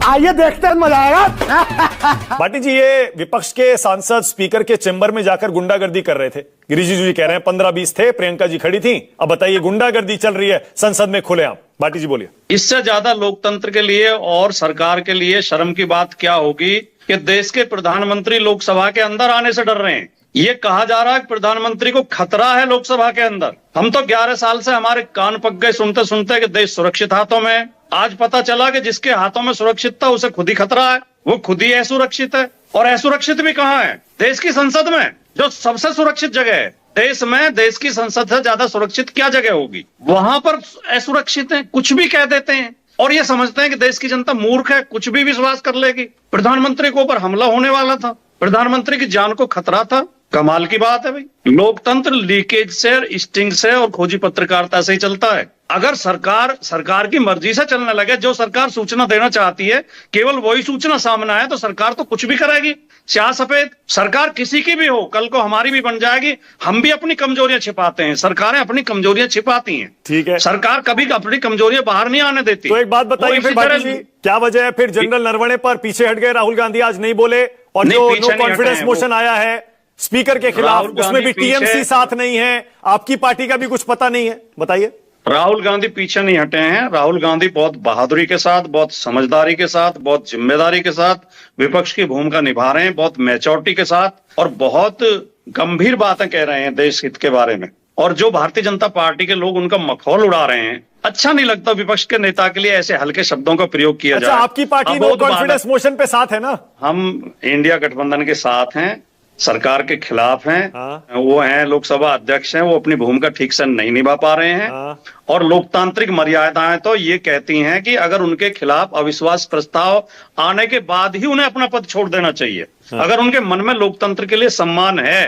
आइए देखते हैं, मजा आएगा। भाटी जी, ये विपक्ष के सांसद स्पीकर के चेंबर में जाकर गुंडागर्दी कर रहे थे। गिरिजी जी कह रहे हैं 15-20 थे, प्रियंका जी खड़ी थी। अब बताइए, गुंडागर्दी चल रही है संसद में खुलेआम। भाटी जी बोलिए। इससे ज्यादा लोकतंत्र के लिए और सरकार के लिए शर्म की बात क्या होगी कि देश के प्रधानमंत्री लोकसभा के अंदर आने से डर रहे हैं। ये कहा जा रहा है कि प्रधानमंत्री को खतरा है लोकसभा के अंदर। हम तो 11 साल से हमारे कान पक गए सुनते सुनते कि देश सुरक्षित हाथों में है। आज पता चला कि जिसके हाथों में सुरक्षित था उसे खुद ही खतरा है, वो खुद ही असुरक्षित है। और असुरक्षित भी कहाँ है? देश की संसद में, जो सबसे सुरक्षित जगह है देश में। देश की संसद से ज्यादा सुरक्षित क्या जगह होगी? वहां पर असुरक्षित है, कुछ भी कह देते हैं और ये समझते हैं कि देश की जनता मूर्ख है, कुछ भी विश्वास कर लेगी। प्रधानमंत्री के ऊपर हमला होने वाला था, प्रधानमंत्री की जान को खतरा था। कमाल की बात है भाई। लोकतंत्र लीकेज से, स्टिंग से और खोजी पत्रकारिता से ही चलता है। अगर सरकार की मर्जी से चलने लगे, जो सरकार सूचना देना चाहती है केवल वही सूचना सामने आए, तो सरकार तो कुछ भी करेगी। स्याह सफेद सरकार किसी की भी हो, कल को हमारी भी बन जाएगी। हम भी अपनी कमजोरियां छिपाते हैं, सरकारें अपनी कमजोरियां छिपाती हैं। ठीक है, सरकार कभी अपनी कमजोरियां बाहर नहीं आने देती। तो एक बात बताइए फिर भाटी जी, क्या वजह है फिर जनरल नरवणे पर पीछे हट गए राहुल गांधी, आज नहीं बोले? और जो नो कॉन्फिडेंस मोशन आया है स्पीकर के खिलाफ, उसमें भी टीएमसी साथ नहीं है, आपकी पार्टी का भी कुछ पता नहीं है, बताइए। राहुल गांधी पीछे नहीं हटे हैं। राहुल गांधी बहुत बहादुरी के साथ, बहुत समझदारी के साथ, बहुत जिम्मेदारी के साथ विपक्ष की भूमिका निभा रहे हैं, बहुत मैच्योरिटी के साथ और बहुत गंभीर बातें कह रहे हैं देश हित के बारे में। और जो भारतीय जनता पार्टी के लोग उनका मखौल उड़ा रहे हैं, अच्छा नहीं लगता विपक्ष के नेता के लिए ऐसे हल्के शब्दों का प्रयोग किया जाए। आपकी पार्टी नो कॉन्फिडेंस मोशन पे साथ है ना? हम इंडिया गठबंधन के साथ हैं, सरकार के खिलाफ हैं। हाँ। वो हैं लोकसभा अध्यक्ष हैं, वो अपनी भूमिका ठीक से नहीं निभा पा रहे हैं। हाँ। और लोकतांत्रिक मर्यादाएं तो ये कहती हैं कि अगर उनके खिलाफ अविश्वास प्रस्ताव आने के बाद ही उन्हें अपना पद छोड़ देना चाहिए। हाँ। अगर उनके मन में लोकतंत्र के लिए सम्मान है।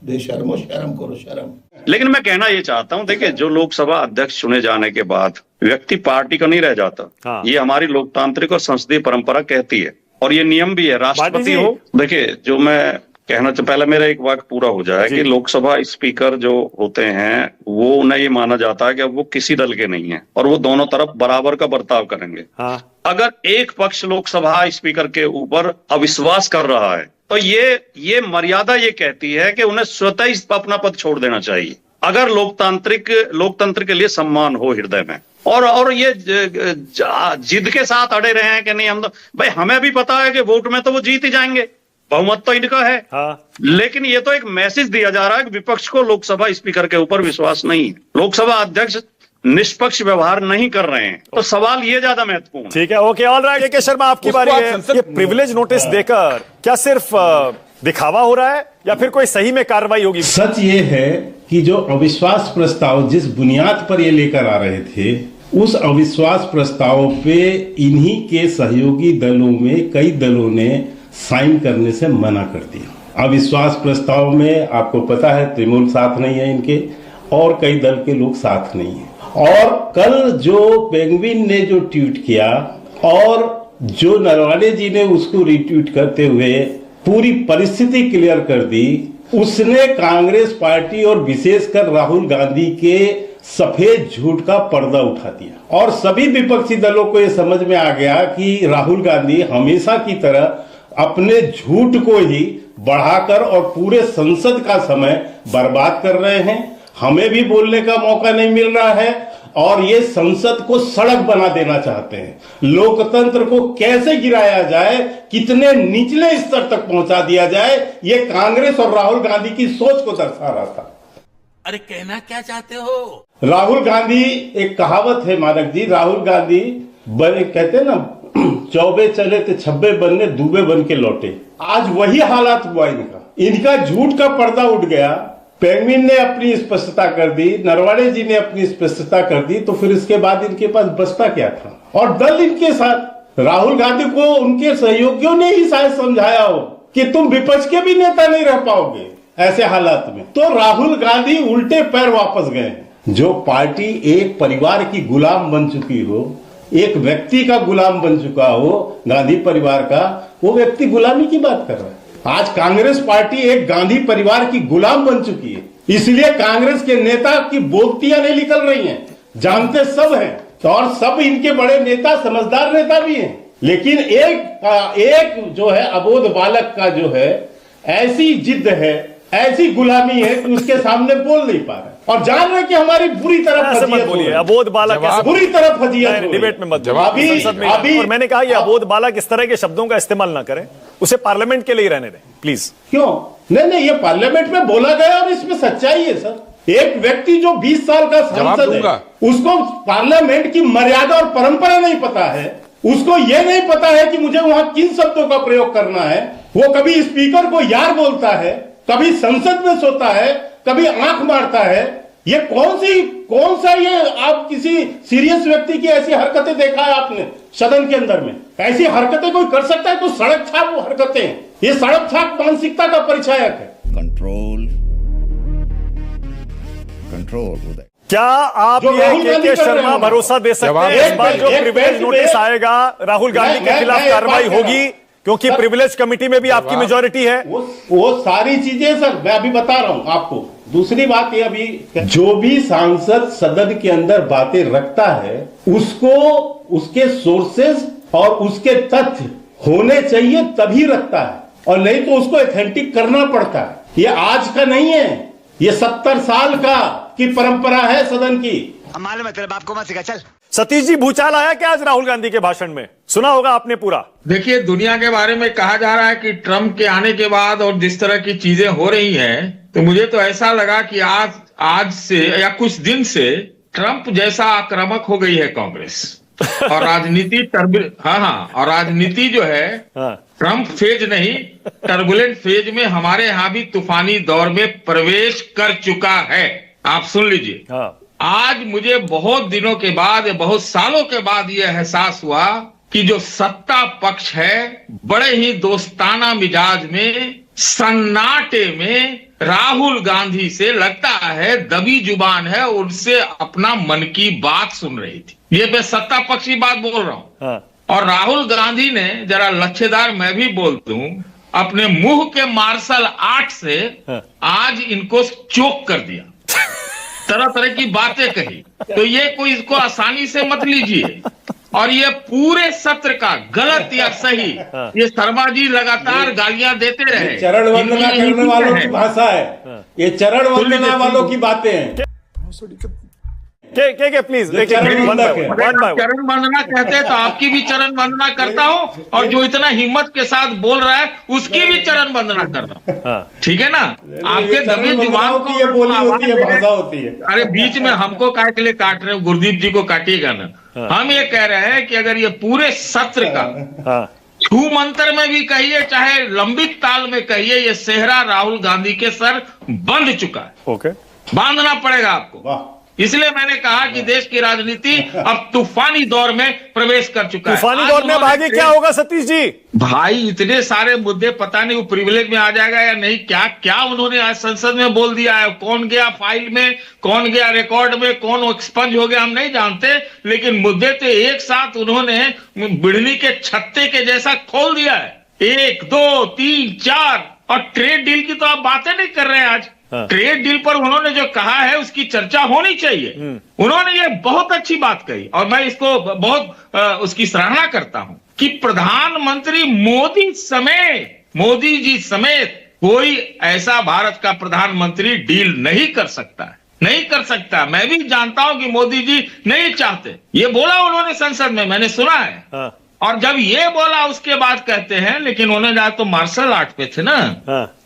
बेशर्मो शर्म करो, शर्म। लेकिन मैं कहना ये चाहता हूं, देखिए, जो लोकसभा अध्यक्ष चुने जाने के बाद व्यक्ति पार्टी का नहीं रह जाता। हाँ। ये हमारी लोकतांत्रिक और संसदीय परंपरा कहती है और ये नियम भी है। राष्ट्रपति हो, देखिए, जो मैं कहना चाहता, पहले मेरा एक वाक्य पूरा हो जाए कि लोकसभा स्पीकर जो होते हैं वो उन्हें ये माना जाता है कि अब वो किसी दल के नहीं है और वो दोनों तरफ बराबर का बर्ताव करेंगे। हाँ। अगर एक पक्ष लोकसभा स्पीकर के ऊपर अविश्वास कर रहा है तो ये मर्यादा ये कहती है कि उन्हें स्वतः ही अपना पद छोड़ देना चाहिए, अगर लोकतंत्र के लिए सम्मान हो हृदय में। और ये जिद के साथ अड़े रहे हैं कि नहीं, हम तो भाई, हमें भी पता है कि वोट में तो वो जीत ही जाएंगे, बहुमत तो इनका है। हाँ। लेकिन ये तो एक मैसेज दिया जा रहा है कि विपक्ष को लोकसभा स्पीकर के ऊपर विश्वास नहीं है, लोकसभा अध्यक्ष निष्पक्ष व्यवहार नहीं कर रहे हैं। तो सवाल ये ज्यादा महत्वपूर्ण। ठीक है, ओके, ऑल राइट। के शर्मा, आपकी बारी है। ये प्रिविलेज नोटिस देकर क्या सिर्फ दिखावा हो रहा है या फिर कोई सही में कार्रवाई होगी? सच ये है कि जो अविश्वास प्रस्ताव जिस बुनियाद पर ये लेकर आ रहे थे, उस अविश्वास प्रस्ताव पे इन्हीं के सहयोगी दलों में कई दलों ने साइन करने से मना कर दिया। अविश्वास प्रस्ताव में आपको पता है तृणमूल साथ नहीं है इनके, और कई दल के लोग साथ नहीं है। और कल जो पेंगुइन ने जो ट्वीट किया और जो नरवणे जी ने उसको रिट्वीट करते हुए पूरी परिस्थिति क्लियर कर दी, उसने कांग्रेस पार्टी और विशेषकर राहुल गांधी के सफेद झूठ का पर्दा उठा दिया। और सभी विपक्षी दलों को यह समझ में आ गया कि राहुल गांधी हमेशा की तरह अपने झूठ को ही बढ़ाकर और पूरे संसद का समय बर्बाद कर रहे हैं। हमें भी बोलने का मौका नहीं मिल रहा है और ये संसद को सड़क बना देना चाहते हैं। लोकतंत्र को कैसे गिराया जाए, कितने निचले स्तर तक पहुंचा दिया जाए, ये कांग्रेस और राहुल गांधी की सोच को दर्शा रहा था। अरे कहना क्या चाहते हो? राहुल गांधी, एक कहावत है मानक जी, राहुल गांधी बने, कहते हैं ना, चौबे चले थे छब्बे बनने, दूबे बन के लौटे। आज वही हालात हुआ इनका झूठ का पर्दा उठ गया। पेंगुइन ने अपनी स्पष्टता कर दी, नरवणे जी ने अपनी स्पष्टता कर दी, तो फिर इसके बाद इनके पास बचता क्या था? और दल इनके साथ, राहुल गांधी को उनके सहयोगियों ने ही शायद समझाया हो कि तुम विपक्ष के भी नेता नहीं रह पाओगे ऐसे हालात में, तो राहुल गांधी उल्टे पैर वापस गए। जो पार्टी एक परिवार की गुलाम बन चुकी हो, एक व्यक्ति का गुलाम बन चुका हो, गांधी परिवार का, वो व्यक्ति गुलामी की बात कर रहा है। आज कांग्रेस पार्टी एक गांधी परिवार की गुलाम बन चुकी है, इसलिए कांग्रेस के नेता की बोलतियां नहीं निकल रही हैं। जानते सब हैं तो और सब इनके बड़े नेता समझदार नेता भी हैं, लेकिन एक जो है अबोध बालक का जो है ऐसी जिद है, ऐसी गुलामी है कि उसके सामने बोल नहीं पा रहे और जान रहे कि हमारी बुरी तरफ ऐसे मत बोलिए, अबोध बालक बुरी तरफ फजीयत डिबेट में मत अभी संसद में। और मैंने कहा ये अबोध बालक इस तरह के शब्दों का इस्तेमाल ना करें, उसे पार्लियामेंट के लिए रहने दें प्लीज। क्यों? नहीं, ये पार्लियामेंट में बोला गया और इसमें सच्चाई है सर। एक व्यक्ति जो 20 साल का सांसद है, उसको पार्लियामेंट की मर्यादा और परंपरा नहीं पता है, उसको यह नहीं पता है कि मुझे वहां किन शब्दों का प्रयोग करना है। वो कभी स्पीकर को यार बोलता है, कभी संसद में सोता है, कभी आंख मारता है। ये कौन सा ये आप किसी सीरियस व्यक्ति की ऐसी हरकतें देखा है आपने सदन के अंदर में? ऐसी हरकतें कोई कर सकता है तो सड़क छाप हरकतें हैं। ये सड़क छाप मानसिकता का परिचायक है। कंट्रोल उदय, क्या आप ये के शर्मा भरोसा दे सकते हैं इस बार जो प्रिविलेज नोटिस आएगा राहुल गांधी के खिलाफ कार्रवाई होगी, क्योंकि प्रिविलेज कमेटी में भी आपकी मेजॉरिटी है? वो सारी चीजें सर मैं अभी बता रहा हूं आपको। दूसरी बात ये, अभी जो भी सांसद सदन के अंदर बातें रखता है उसको उसके सोर्सेज और उसके तथ्य होने चाहिए तभी रखता है, और नहीं तो उसको ऑथेंटिक करना पड़ता है। ये आज का नहीं है, ये 70 साल की परंपरा है सदन की। मालूम है तेरे बाप को मत सिखा, चल। सतीश जी, भूचाल आया क्या आज राहुल गांधी के भाषण में? सुना होगा आपने पूरा। देखिए, दुनिया के बारे में कहा जा रहा है कि ट्रंप के आने के बाद और जिस तरह की चीजें हो रही हैं, तो मुझे तो ऐसा लगा कि आज से या कुछ दिन से ट्रंप जैसा आक्रामक हो गई है कांग्रेस और राजनीति और राजनीति जो है ट्रंप फेज नहीं, टर्बुलेंट फेज में हमारे यहाँ भी तूफानी दौर में प्रवेश कर चुका है। आप सुन लीजिए। आज मुझे बहुत दिनों के बाद, बहुत सालों के बाद यह एहसास हुआ कि जो सत्ता पक्ष है बड़े ही दोस्ताना मिजाज में, सन्नाटे में राहुल गांधी से लगता है दबी जुबान है, उनसे अपना मन की बात सुन रही थी। ये मैं सत्ता पक्ष की बात बोल रहा हूं। और राहुल गांधी ने, जरा लच्छेदार मैं भी बोल दूं, अपने मुंह के मार्शल आर्ट से आज इनको चोक कर दिया, तरह तरह की बातें कही। तो ये कोई इसको आसानी से मत लीजिए। और ये पूरे सत्र का गलत या सही, ये शर्मा जी लगातार गालियां देते रहे। चरण वंदना करने वालों की भाषा है, ये चरण वंदना वालों की बातें हैं। प्लीज चरण वंदना कहते हैं तो आपकी भी चरण वंदना करता हूं, और जो इतना हिम्मत के साथ बोल रहा है उसकी भी चरण वंदना कर रहा हूं। ठीक है ना? आपके दबे जुबान को ये बोली होती है, भाषा होती है। अरे बीच में हमको काहे के लिए काट रहे हो? गुरदीप जी को काटिएगा ना। हम ये कह रहे हैं कि अगर ये पूरे सत्र का छू मंत्र में भी कहिए, चाहे लंबित ताल में कहिए, ये सेहरा राहुल गांधी के सर बंध चुका है। ओके, बांधना पड़ेगा आपको। इसलिए मैंने कहा कि देश की राजनीति अब तूफानी दौर में प्रवेश कर चुका है। तूफानी दौर में अब आगे क्या होगा सतीश जी? भाई इतने सारे मुद्दे, पता नहीं वो प्रिविलेज में आ जाएगा या नहीं। क्या क्या उन्होंने आज संसद में बोल दिया है, कौन गया फाइल में, कौन गया रिकॉर्ड में, कौन एक्सपंज हो गया, हम नहीं जानते। लेकिन मुद्दे तो एक साथ उन्होंने बिड़नी के छत्ते के जैसा खोल दिया है, 1 2 3 4। और ट्रेड डील की तो आप बातें नहीं कर रहे हैं आज। ट्रेड डील पर उन्होंने जो कहा है उसकी चर्चा होनी चाहिए। उन्होंने ये बहुत अच्छी बात कही और मैं इसको बहुत उसकी सराहना करता हूं कि प्रधानमंत्री मोदी जी समेत कोई ऐसा भारत का प्रधानमंत्री डील नहीं कर सकता है, नहीं कर सकता। मैं भी जानता हूं कि मोदी जी नहीं चाहते, ये बोला उन्होंने संसद में, मैंने सुना है। और जब ये बोला उसके बाद कहते हैं, लेकिन उन्होंने आज तो मार्शल आर्ट पे थे ना,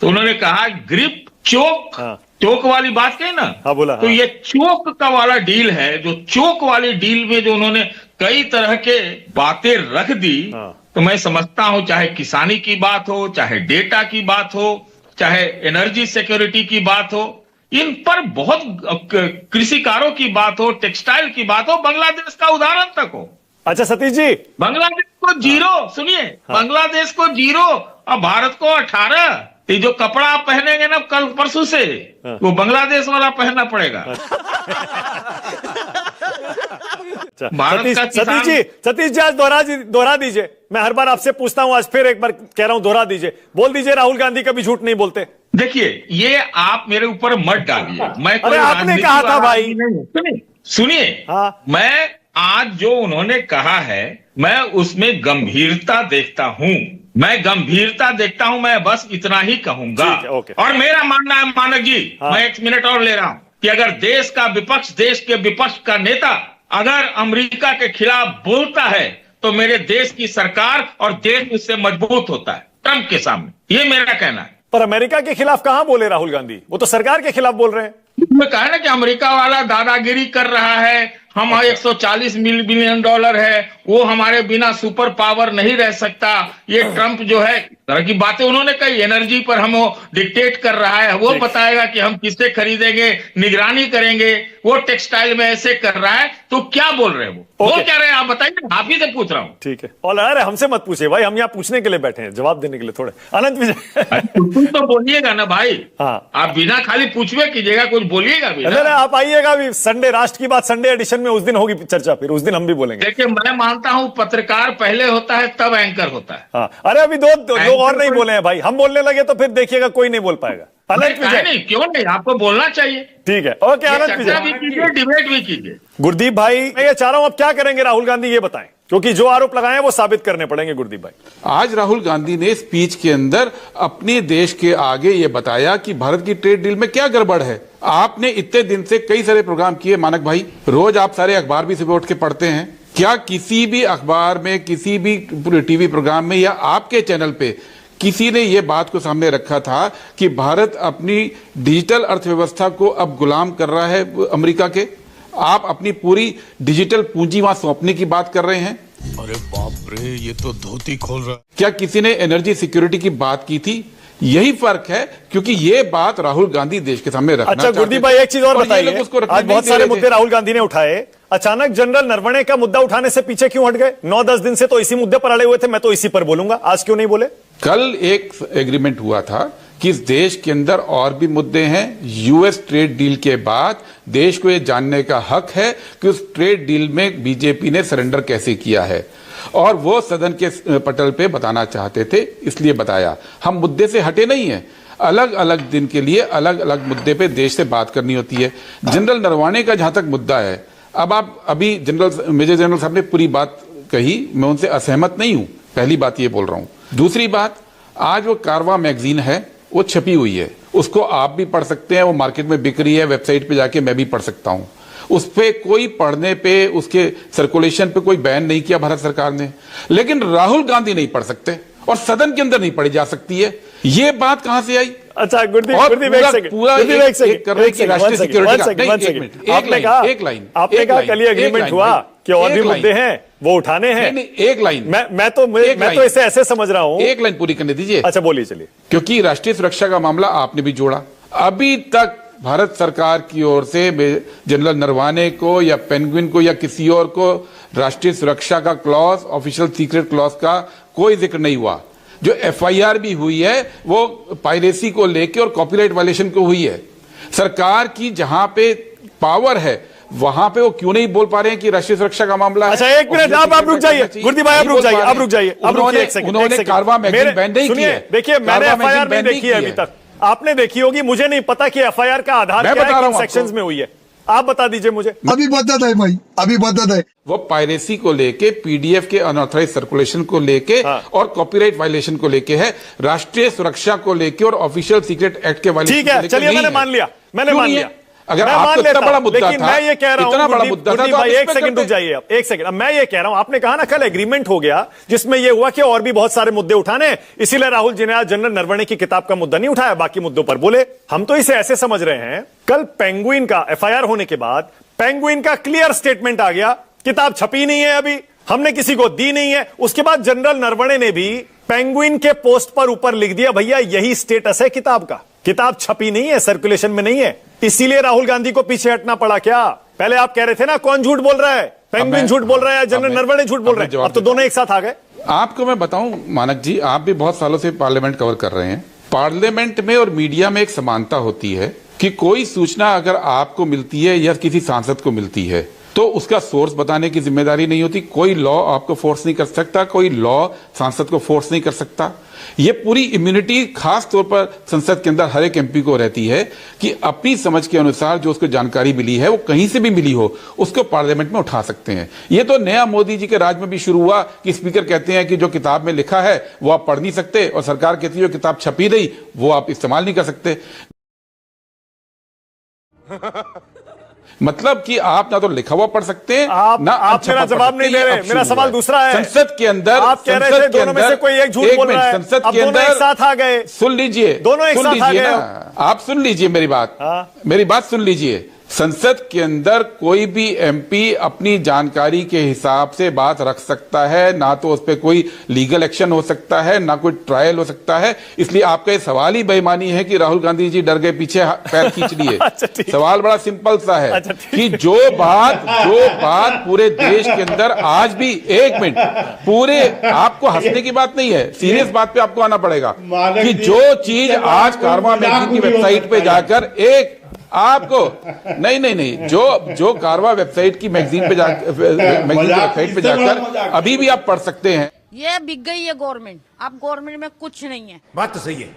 तो उन्होंने कहा ग्रिप चोक वाली बात कही ना। बोला। तो ये चोक का वाला डील है, जो चोक वाली डील में जो उन्होंने कई तरह के बातें रख दी। तो मैं समझता हूं, चाहे किसानी की बात हो, चाहे डेटा की बात हो, चाहे एनर्जी सिक्योरिटी की बात हो, इन पर बहुत, कृषिकारों की बात हो, टेक्सटाइल की बात हो, बांग्लादेश का उदाहरण तक हो। अच्छा सतीश जी, बांग्लादेश को 0, सुनिए, बांग्लादेश को 0 और भारत को 18। ये जो कपड़ा आप पहनेंगे ना कल परसों से, वो बांग्लादेश वाला पहनना पड़ेगा। सतीश जी आज दोहरा दीजिए। मैं हर बार आपसे पूछता हूं, आज फिर एक बार कह रहा हूं, दोहरा दीजिए। बोल दीजिए राहुल गांधी कभी झूठ नहीं बोलते। देखिए, ये आप मेरे ऊपर मत डालिए। मैं अरे आपने कहा था भाई, सुनिए, मैं आज जो उन्होंने कहा है मैं उसमें गंभीरता देखता हूं, मैं बस इतना ही कहूंगा। ठीक है, ओके। और मेरा मानना है मानक जी, हाँ। मैं 1 मिनट और ले रहा हूं कि अगर देश के विपक्ष का नेता अगर अमेरिका के खिलाफ बोलता है तो मेरे देश की सरकार और देश उससे मजबूत होता है ट्रंप के सामने, ये मेरा कहना है। पर अमेरिका के खिलाफ कहां बोले राहुल गांधी? वो तो सरकार के खिलाफ बोल रहे हैं। मैं कहा ना कि अमेरिका वाला दादागिरी कर रहा है, हम 140 बिलियन डॉलर है, वो हमारे बिना सुपर पावर नहीं रह सकता। ये ट्रंप जो है तरह की बातें उन्होंने कही, एनर्जी पर हम वो डिक्टेट कर रहा है, वो बताएगा कि हम किससे खरीदेंगे, निगरानी करेंगे, वो टेक्सटाइल में ऐसे कर रहा है। तो क्या बोल रहे हैं वो क्या रहे हैं आप बताइए, आप ही से पूछ रहा हूं। ठीक है, और अरे हमसे मत पूछिए भाई, हम यहाँ पूछने के लिए बैठे हैं, जवाब देने के लिए थोड़े। अनंत विजय तुम तो बोलिएगा ना भाई। हाँ, आप बिना खाली पूछवे कीजिएगा, कुछ बोलिएगा भी ना। आप आइएगा भी संडे, राष्ट्र की बात संडे एडिशन में, उस दिन होगी चर्चा, फिर उस दिन हम भी बोलेंगे। देखिए मैं मानता हूं पत्रकार पहले होता है तब एंकर होता है। हाँ, अरे अभी दो लोग और नहीं बोले हैं भाई, हम बोलने लगे तो फिर देखिएगा कोई नहीं बोल पाएगा। अनंत विजय नहीं, क्यों नहीं, आपको बोलना चाहिए। ठीक है, ओके। अनंत विजय भी कीजिए, डिबेट भी कीजिए। गुरदीप भाई, मैं ये चाह रहा हूं अब क्या करेंगे राहुल गांधी, ये बताएं, क्योंकि जो आरोप लगाए हैं वो साबित करने पड़ेंगे। गुरदीप भाई, आज राहुल गांधी ने स्पीच के अंदर अपने देश के आगे ये बताया कि भारत की ट्रेड डील में क्या गड़बड़ है। आपने इतने दिन से कई सारे प्रोग्राम किए मानक भाई, रोज आप सारे अखबार भी सुबह उठ के पढ़ते हैं, क्या किसी भी अखबार में, किसी भी टीवी प्रोग्राम में या आपके चैनल पे किसी ने यह बात को सामने रखा था कि भारत अपनी डिजिटल अर्थव्यवस्था को अब गुलाम कर रहा है अमेरिका के? आप अपनी पूरी डिजिटल पूंजी वहां सौंपने की बात कर रहे हैं। अरे बाप रे, ये तो धोती खोल रहा है। क्या किसी ने एनर्जी सिक्योरिटी की बात की थी? यही फर्क है, क्योंकि ये बात राहुल गांधी देश के सामने रखना अच्छा गुरदीप भाई, एक चीज और बताइए, आज बहुत सारे मुद्दे राहुल गांधी ने उठाए, अचानक जनरल नरवणे का मुद्दा उठाने से पीछे क्यों हट गए? 9-10 दिन से तो इसी मुद्दे पर अड़े हुए थे, मैं तो इसी पर बोलूंगा, आज क्यों नहीं बोले? कल एक एग्रीमेंट हुआ था कि इस देश के अंदर और भी मुद्दे हैं। यूएस ट्रेड डील के बाद देश को यह जानने का हक है कि उस ट्रेड डील में बीजेपी ने सरेंडर कैसे किया है, और वो सदन के पटल पे बताना चाहते थे, इसलिए बताया। हम मुद्दे से हटे नहीं हैं, अलग अलग दिन के लिए अलग अलग मुद्दे पे देश से बात करनी होती है। जनरल नरवणे का जहां तक मुद्दा है, अब आप अभी मेजर जनरल साहब ने पूरी बात कही, मैं उनसे असहमत नहीं हूं, पहली बात ये बोल रहा हूं। दूसरी बात, आज वो कारवा मैगजीन है, वो छपी हुई है, उसको आप भी पढ़ सकते हैं, वो मार्केट में बिक रही है, वेबसाइट पे जाके मैं भी पढ़ सकता हूं। उस पे कोई पढ़ने पे, उसके सर्कुलेशन पे कोई बैन नहीं किया भारत सरकार ने, लेकिन राहुल गांधी नहीं पढ़ सकते और सदन के अंदर नहीं पढ़ी जा सकती है। ये बात कहां से आई? अच्छा गुरदीप, पूरा आपने कहा कल ये एग्रीमेंट हुआ कि और भी मुद्दे हैं वो उठाने हैं। एक लाइन, मैं तो इसे ऐसे समझ रहा हूं। एक लाइन पूरी करने दीजिए। अच्छा बोलिए, चलिए। क्योंकि राष्ट्रीय सुरक्षा का मामला आपने भी जोड़ा, अभी तक भारत सरकार की ओर से जनरल नरवाने को या पेंगुइन को या किसी और को राष्ट्रीय सुरक्षा का क्लॉज, ऑफिशियल सीक्रेट क्लॉज का कोई जिक्र नहीं हुआ। जो एफआईआर भी हुई है वो पायरेसी को लेके और कॉपीराइट वायलेशन को हुई है। सरकार की जहां पे पावर है वहां पे वो क्यों नहीं बोल पा रहे हैं कि राष्ट्रीय सुरक्षा का मामला है? अच्छा एक मिनट, आप रुक जाइए गुरदीप भाई, आप रुक जाइए। उन्होंने कारवा मैगजीन बैन नहीं की है। देखिए मैंने एफआईआर नहीं देखी है अभी तक, आपने देखी होगी, मुझे नहीं पता कि एफआईआर का आधार क्या है, किन सेक्शंस में हुई है, आप बता दीजिए मुझे। अभी बता दे भाई, अभी बता दे। वो पायरेसी को लेके, पीडीएफ के अनऑथराइज सर्कुलेशन को लेके और कॉपीराइट वायलेशन को लेके है, राष्ट्रीय सुरक्षा को लेके और ऑफिशियल सीक्रेट एक्ट के वायलेशन। ठीक है, चलिए मैंने मान लिया। अगर आपको इतना बड़ा मुद्दा था, मैं ये कह रहा हूं, इतना बड़ा मुद्दा था, तो एक सेकंड रुक जाइए आप, एक सेकंड। मैं ये कह रहा हूं, आपने कहा ना कल एग्रीमेंट हो गया जिसमें ये हुआ कि और भी बहुत सारे मुद्दे उठाने, इसीलिए राहुल जी ने आज जनरल नरवणे की किताब का मुद्दा नहीं उठाया, बाकी मुद्दों पर बोले। हम तो इसे ऐसे समझ रहे हैं, कल पेंगुइन का एफआईआर होने के बाद पेंगुइन का क्लियर स्टेटमेंट आ गया, किताब छपी नहीं है, अभी हमने किसी को दी नहीं है। उसके बाद जनरल नरवणे ने भी पेंगुइन के पोस्ट पर ऊपर लिख दिया, भैया यही स्टेटस है किताब का, किताब छपी नहीं है, सर्कुलेशन में नहीं है। इसीलिए राहुल गांधी को पीछे हटना पड़ा क्या? पहले आप कह रहे थे ना कौन झूठ बोल रहा है, पेंगुइन झूठ बोल रहा है, जनरल नरवणे झूठ बोल रहे हैं, अब तो दोनों एक साथ आ गए। आपको मैं बताऊं मानक जी, आप भी बहुत सालों से पार्लियामेंट कवर कर रहे हैं। पार्लियामेंट में और मीडिया में एक समानता होती है कि कोई सूचना अगर आपको मिलती है या किसी सांसद को मिलती है तो उसका सोर्स बताने की जिम्मेदारी नहीं होती। कोई लॉ आपको फोर्स नहीं कर सकता, कोई लॉ सांसद को फोर्स नहीं कर सकता। ये पूरी इम्यूनिटी खास तौर पर संसद के अंदर हर एक एमपी को रहती है कि अपनी समझ के अनुसार जो उसको जानकारी मिली है, वो कहीं से भी मिली हो, उसको पार्लियामेंट में उठा सकते हैं। ये तो नया मोदी जी के राज में भी शुरू हुआ कि स्पीकर कहते हैं कि जो किताब में लिखा है वो आप पढ़ नहीं सकते, और सरकार कहती है जो किताब छपी नहीं वो आप इस्तेमाल नहीं कर सकते। मतलब कि आप ना तो लिखा हुआ पढ़ सकते हैं, ना आप मेरा जवाब नहीं दे रहे। मेरा सवाल दूसरा है। संसद के अंदर आप कह रहे थे दोनों में से कोई एक झूठ बोल रहा है, संसद अब के दोनों एक अंदर साथ आ गए। सुन लीजिए, दोनों एक साथ आ गए। आप सुन लीजिए मेरी बात, मेरी बात सुन लीजिए। संसद के अंदर कोई भी एमपी अपनी जानकारी के हिसाब से बात रख सकता है, ना तो उस पर कोई लीगल एक्शन हो सकता है, ना कोई ट्रायल हो सकता है। इसलिए आपका ये सवाल ही बेईमानी है कि राहुल गांधी जी डर गए, पीछे पैर खींच लिए। सवाल बड़ा सिंपल सा है कि जो बात पूरे देश के अंदर आज भी, एक मिनट, पूरे, आपको हंसने की बात नहीं है, सीरियस बात पे आपको आना पड़ेगा कि जो चीज आज कारवा मैगजीन की वेबसाइट पे जाकर आपको नहीं जो कारवा वेबसाइट की मैगजीन पे जाकर अभी भी आप पढ़ सकते हैं। ये बिक गई है गवर्नमेंट, अब गवर्नमेंट में कुछ नहीं है। बात तो सही है।